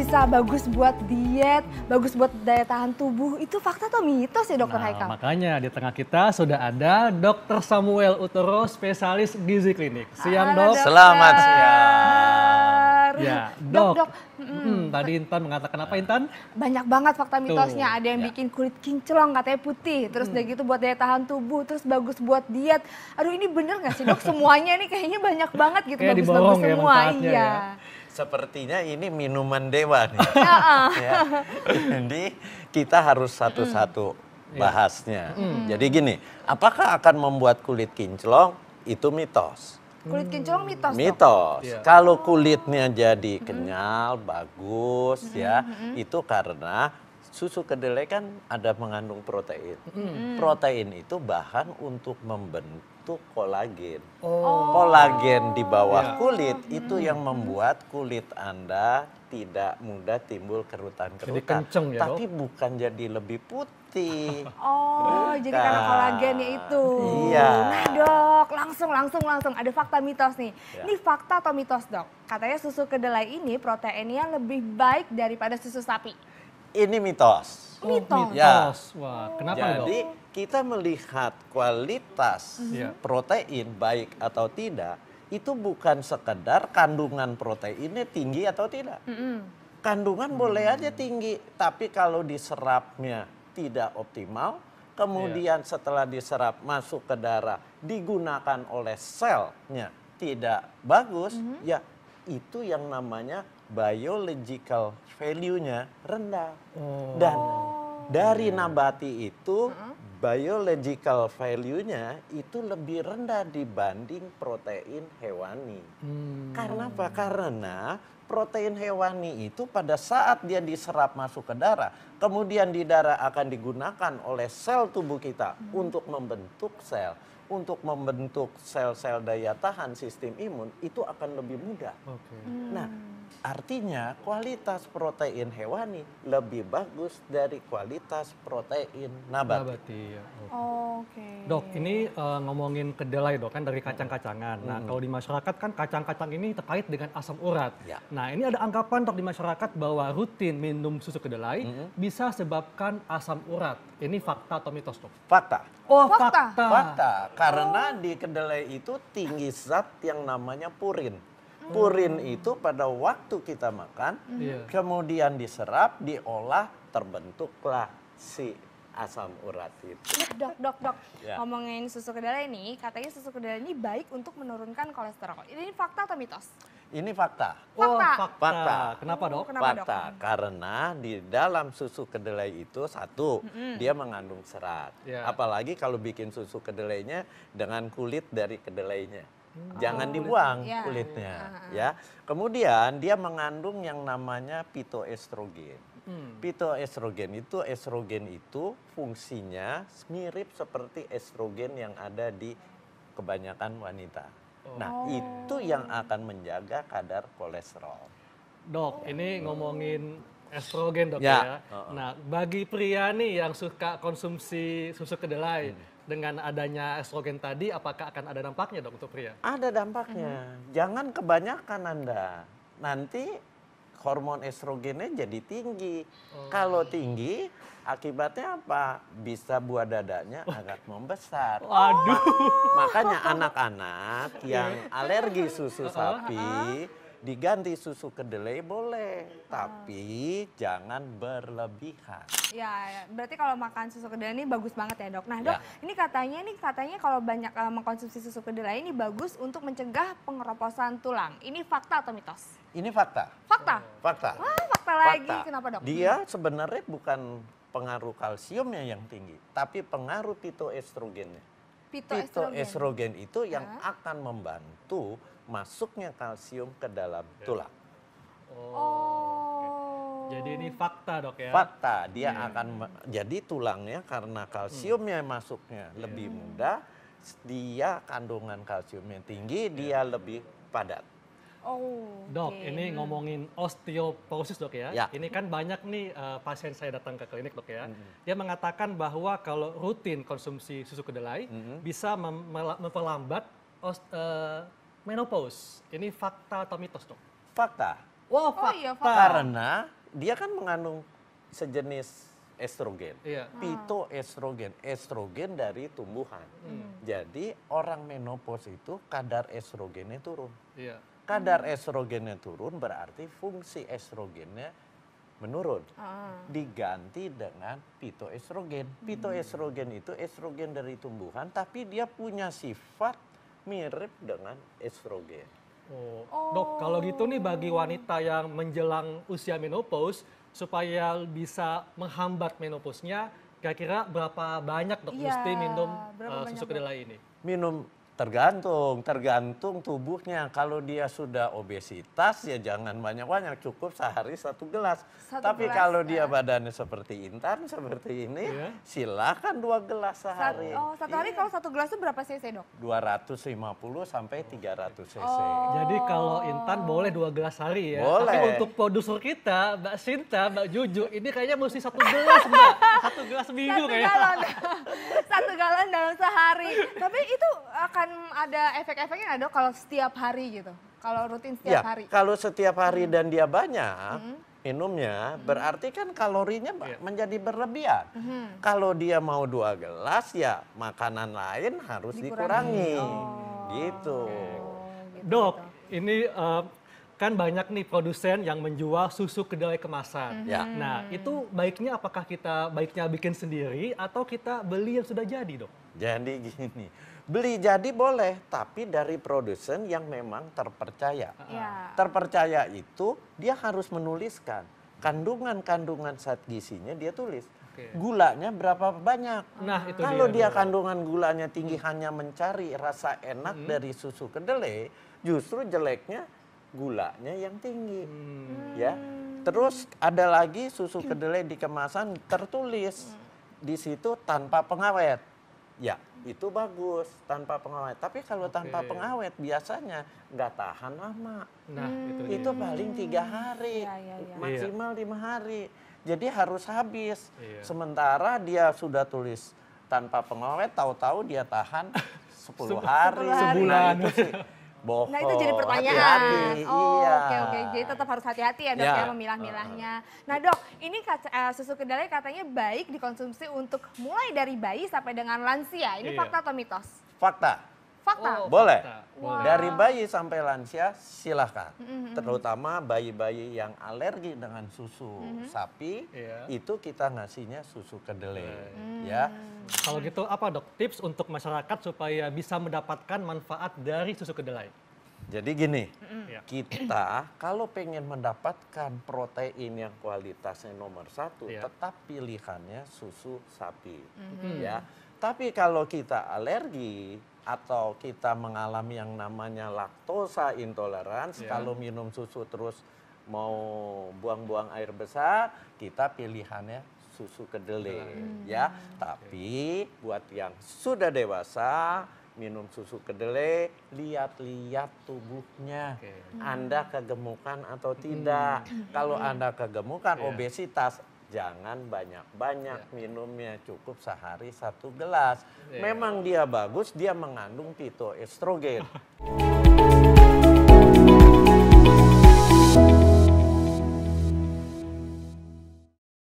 bisa bagus buat diet, bagus buat daya tahan tubuh. Itu fakta atau mitos ya Dokter Haikal? Makanya di tengah kita sudah ada Dr. Samuel Utoro, spesialis gizi klinik. Siang Halo, Dok. Selamat siang. Ya, Dok. Tadi Intan mengatakan apa Intan? Banyak banget fakta mitosnya. Ada yang Ya. bikin kulit kinclong katanya putih, terus udah gitu buat daya tahan tubuh, terus bagus buat diet. Aduh ini bener gak sih Dok? Semuanya nih kayaknya banyak banget gitu, Kayak bagus-bagus diborong ya semua. manfaatnya Iya. ya. Sepertinya ini minuman dewa nih. Ya. Jadi kita harus satu-satu bahasnya. Jadi gini, apakah akan membuat kulit kinclong? Itu mitos. Kulit kinclong mitos Dok? Mitos. Iya. Kalau kulitnya jadi kenyal, bagus ya, itu karena susu kedelai kan ada mengandung protein. Protein itu bahan untuk membentuk kolagen. Kolagen di bawah kulit itu yang membuat kulit Anda tidak mudah timbul Jadi kerutan-kerutan. kenceng ya, Dok? Tapi bukan jadi lebih putih. Oh, jadi karena kolagennya itu. Iya. Nah Dok, langsung ada fakta mitos nih. Ya. Ini fakta atau mitos Dok? Katanya susu kedelai ini proteinnya lebih baik daripada susu sapi. Ini mitos. Mitos. Ya. Wah, kenapa Jadi Dok? kita melihat kualitas Iya. protein baik atau tidak, itu bukan sekedar kandungan proteinnya tinggi atau tidak. Kandungan boleh aja tinggi, tapi kalau diserapnya tidak optimal, kemudian setelah diserap masuk ke darah digunakan oleh selnya tidak bagus, ya itu yang namanya biological value-nya rendah. Dan dari nabati itu biological value-nya itu lebih rendah dibanding protein hewani. Karena apa? Karena protein hewani itu pada saat dia diserap masuk ke darah, kemudian di darah akan digunakan oleh sel tubuh kita untuk membentuk sel. Untuk membentuk sel-sel daya tahan sistem imun itu akan lebih mudah. Nah, artinya kualitas protein hewani lebih bagus dari kualitas protein nabati. Nabati, ya. Oke. Dok, ini ngomongin kedelai Dok kan dari kacang-kacangan. Nah, kalau di masyarakat kan kacang-kacang ini terkait dengan asam urat. Ya. Nah, ini ada anggapan Dok di masyarakat bahwa rutin minum susu kedelai bisa sebabkan asam urat. Ini fakta atau mitos Dok? Fakta. Oh, Fakta. Fakta, karena di kedelai itu tinggi zat yang namanya purin. Purin itu pada waktu kita makan, kemudian diserap, diolah, terbentuklah si asam urat itu. Dok. Ya. Ngomongin susu kedelai nih, katanya susu kedelai ini baik untuk menurunkan kolesterol. Ini fakta atau mitos? Ini fakta. Fakta. Fakta. Kenapa Dok? Kenapa, Dok? Fakta, karena di dalam susu kedelai itu satu, dia mengandung serat. Ya. Apalagi kalau bikin susu kedelainya dengan kulit dari kedelainya. Jangan dibuang Ya. kulitnya, ya. Kemudian dia mengandung yang namanya pitoestrogen. Pitoestrogen itu fungsinya mirip seperti estrogen yang ada di kebanyakan wanita. Nah, itu yang akan menjaga kadar kolesterol. Dok, ini ngomongin estrogen Dok Ya. ya. Nah, bagi pria nih yang suka konsumsi susu kedelai dengan adanya estrogen tadi, apakah akan ada dampaknya Dok untuk pria? Ada dampaknya. Jangan kebanyakan Anda. Nanti hormon estrogennya jadi tinggi. Kalau tinggi, akibatnya apa? Bisa buah dadanya agak membesar. Waduh. Makanya anak-anak yang alergi susu sapi, diganti susu kedelai boleh. Tapi jangan berlebihan. Ya, berarti kalau makan susu kedelai ini bagus banget ya Dok. Nah Dok, Ya. ini katanya kalau banyak mengkonsumsi susu kedelai ini bagus untuk mencegah pengeroposan tulang. Ini fakta atau mitos? Ini fakta. Fakta. Fakta. Wah, fakta lagi. Fakta. Kenapa Dok? Dia sebenarnya bukan pengaruh kalsiumnya yang tinggi, tapi pengaruh pitoestrogennya. Pitoestrogen itu yang akan membantu masuknya kalsium ke dalam tulang. Jadi ini fakta Dok ya? Fakta, dia akan jadi tulangnya karena kalsiumnya masuknya lebih mudah, dia kandungan kalsiumnya tinggi, dia lebih padat. Dok, ini ngomongin osteoporosis Dok ya. Ya. Ini kan banyak nih pasien saya datang ke klinik Dok ya. Dia mengatakan bahwa kalau rutin konsumsi susu kedelai bisa memperlambat menopause. Ini fakta atau mitos Dok? Fakta. Wow, Oh iya, fakta. Karena dia kan mengandung sejenis estrogen. Iya. Pitoestrogen, estrogen dari tumbuhan. Jadi orang menopause itu kadar estrogennya turun. Iya. Kadar estrogennya turun berarti fungsi estrogennya menurun. Diganti dengan pitoestrogen. Pitoestrogen itu estrogen dari tumbuhan tapi dia punya sifat mirip dengan estrogen. Oh. Dok, kalau gitu nih bagi wanita yang menjelang usia menopause, supaya bisa menghambat menopausnya, kira-kira berapa banyak dok Iya, mesti minum berapa banyak, susu Dok? kedelai ini? Minum tergantung tubuhnya. Kalau dia sudah obesitas ya jangan banyak-banyak, cukup sehari 1 gelas. Satu Tapi gelas, kalau dia ya. badannya seperti Intan seperti ini, Iya. silakan 2 gelas sehari. Satu hari kalau 1 gelas itu berapa cc, Dok? 250 sampai 300 cc. Jadi kalau Intan boleh 2 gelas sehari ya. Boleh. Tapi untuk produser kita, Mbak Sinta, Mbak Juju, ini kayaknya mesti 1 gelas Mbak. 1 gelas seminggu Satu kayaknya. galon. 1 galon dalam sehari. Tapi itu akan ada efek-efeknya nggak, Dok, kalau setiap hari gitu? Kalau rutin Ya, setiap hari? kalau setiap hari dan dia banyak minumnya, berarti kan kalorinya menjadi berlebihan. Kalau dia mau 2 gelas, ya makanan lain harus dikurangi. Gitu. Dok, ini kan banyak nih produsen yang menjual susu kedelai kemasan. Ya. Nah, itu baiknya apakah kita baiknya bikin sendiri atau kita beli yang sudah jadi, Dok? Jadi gini, beli jadi boleh, tapi dari produsen yang memang terpercaya. Ya. Terpercaya itu dia harus menuliskan kandungan-kandungan zat gizinya, dia tulis. Oke. Gulanya berapa banyak. Nah, itu Kalau dia Dok. kandungan gulanya tinggi hanya mencari rasa enak dari susu kedelai, justru jeleknya gulanya yang tinggi. Ya. Terus ada lagi susu kedelai di kemasan tertulis di situ tanpa pengawet. Ya, itu bagus tanpa pengawet. Tapi kalau tanpa pengawet biasanya nggak tahan lama. Nah, itu dia. Itu paling 3 hari, Iya. maksimal 5 hari. Jadi harus habis. Iya. Sementara dia sudah tulis tanpa pengawet, tahu-tahu dia tahan 10 hari, 10 hari. Sebulan. Nah, itu sih bohong. Nah, itu jadi pertanyaan. Hati-hati, iya. Oke. Jadi tetap harus hati-hati ya, Dok, Ya. ya, memilah-milahnya. Nah, Dok, ini susu kedelai katanya baik dikonsumsi untuk mulai dari bayi sampai dengan lansia. Ini Iya. fakta atau mitos? Fakta. Fakta. Boleh. Boleh. Dari bayi sampai lansia silahkan. Terutama bayi-bayi yang alergi dengan susu sapi, Iya. itu kita ngasihnya susu kedelai. Ya. Kalau gitu apa Dok tips untuk masyarakat supaya bisa mendapatkan manfaat dari susu kedelai? Jadi gini, Ya. kita kalau pengen mendapatkan protein yang kualitasnya nomor 1, Iya. tetap pilihannya susu sapi. Ya. Tapi kalau kita alergi atau kita mengalami yang namanya laktosa intolerance, Iya. kalau minum susu terus mau buang-buang air besar, kita pilihannya susu kedelai. Ya. Tapi buat yang sudah dewasa, minum susu kedelai, lihat-lihat tubuhnya. Oke. Anda kegemukan atau tidak. Kalau Anda kegemukan, Iya. obesitas, jangan banyak-banyak minumnya. Cukup sehari 1 gelas. Iya. Memang dia bagus, dia mengandung pitoestrogen.